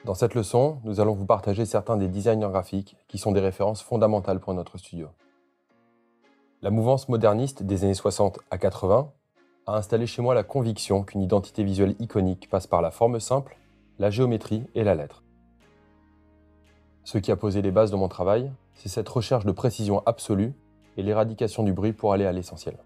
Dans cette leçon, nous allons vous partager certains des designers graphiques qui sont des références fondamentales pour notre studio. La mouvance moderniste des années 60 à 80 a installé chez moi la conviction qu'une identité visuelle iconique passe par la forme simple, la géométrie et la lettre. Ce qui a posé les bases de mon travail, c'est cette recherche de précision absolue et l'éradication du bruit pour aller à l'essentiel.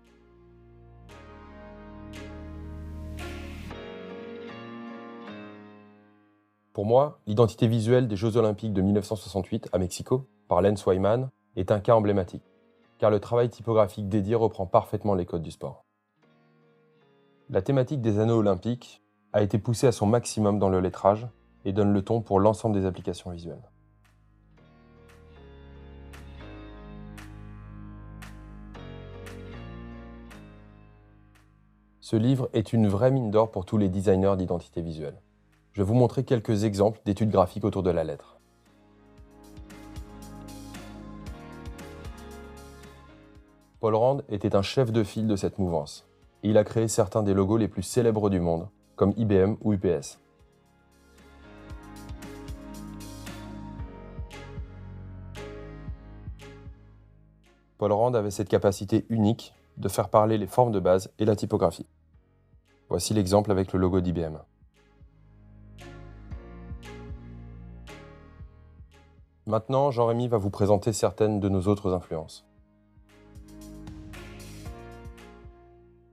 Pour moi, l'identité visuelle des Jeux Olympiques de 1968 à Mexico, par Len Swayman, est un cas emblématique, car le travail typographique dédié reprend parfaitement les codes du sport. La thématique des anneaux olympiques a été poussée à son maximum dans le lettrage et donne le ton pour l'ensemble des applications visuelles. Ce livre est une vraie mine d'or pour tous les designers d'identité visuelle. Je vais vous montrer quelques exemples d'études graphiques autour de la lettre. Paul Rand était un chef de file de cette mouvance, et il a créé certains des logos les plus célèbres du monde, comme IBM ou UPS. Paul Rand avait cette capacité unique de faire parler les formes de base et la typographie. Voici l'exemple avec le logo d'IBM. Maintenant, Jean-Rémy va vous présenter certaines de nos autres influences.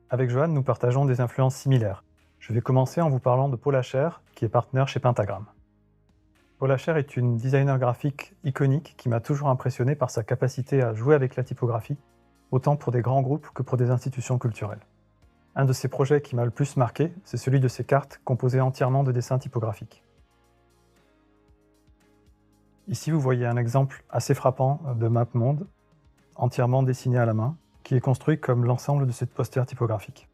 Avec Johan, nous partageons des influences similaires. Je vais commencer en vous parlant de Paul Hacher, qui est partenaire chez Pentagram. Paul Hacher est une designer graphique iconique qui m'a toujours impressionné par sa capacité à jouer avec la typographie, autant pour des grands groupes que pour des institutions culturelles. Un de ses projets qui m'a le plus marqué, c'est celui de ses cartes composées entièrement de dessins typographiques. Ici, vous voyez un exemple assez frappant de MapMonde, entièrement dessiné à la main, qui est construit comme l'ensemble de cette poster typographique.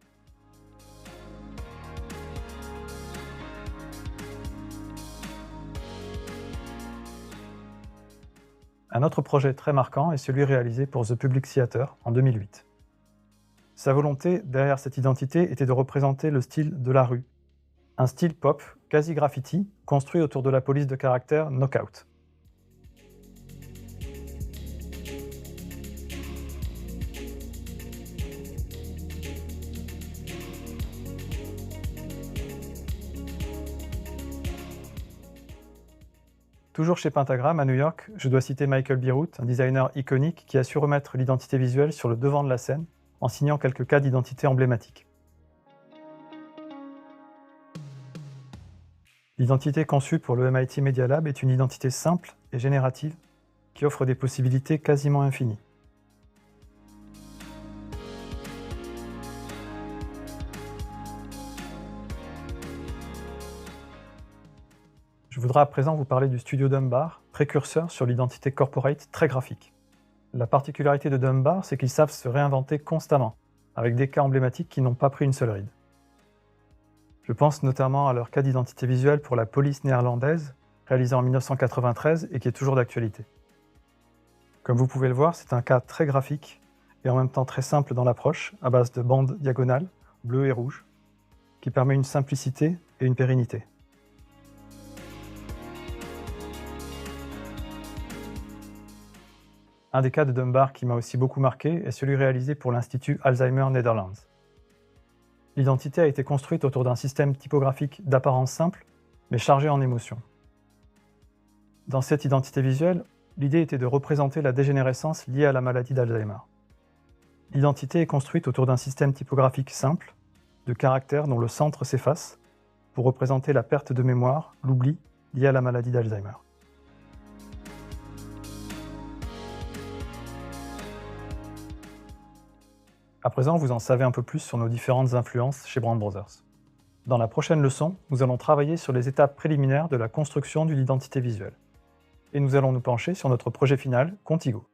Un autre projet très marquant est celui réalisé pour The Public Theatre en 2008. Sa volonté derrière cette identité était de représenter le style de la rue, un style pop, quasi graffiti, construit autour de la police de caractère Knockout. Toujours chez Pentagram, à New York, je dois citer Michael Bierut, un designer iconique qui a su remettre l'identité visuelle sur le devant de la scène en signant quelques cas d'identité emblématiques. L'identité conçue pour le MIT Media Lab est une identité simple et générative qui offre des possibilités quasiment infinies. Je voudrais à présent vous parler du studio Dunbar, précurseur sur l'identité corporate très graphique. La particularité de Dunbar, c'est qu'ils savent se réinventer constamment, avec des cas emblématiques qui n'ont pas pris une seule ride. Je pense notamment à leur cas d'identité visuelle pour la police néerlandaise, réalisé en 1993 et qui est toujours d'actualité. Comme vous pouvez le voir, c'est un cas très graphique et en même temps très simple dans l'approche, à base de bandes diagonales, bleues et rouges, qui permet une simplicité et une pérennité. Un des cas de Dunbar qui m'a aussi beaucoup marqué est celui réalisé pour l'Institut Alzheimer Netherlands. L'identité a été construite autour d'un système typographique d'apparence simple, mais chargé en émotions. Dans cette identité visuelle, l'idée était de représenter la dégénérescence liée à la maladie d'Alzheimer. L'identité est construite autour d'un système typographique simple, de caractères dont le centre s'efface, pour représenter la perte de mémoire, l'oubli, lié à la maladie d'Alzheimer. À présent, vous en savez un peu plus sur nos différentes influences chez Brand Brothers. Dans la prochaine leçon, nous allons travailler sur les étapes préliminaires de la construction d'une identité visuelle. Et nous allons nous pencher sur notre projet final, Contigo.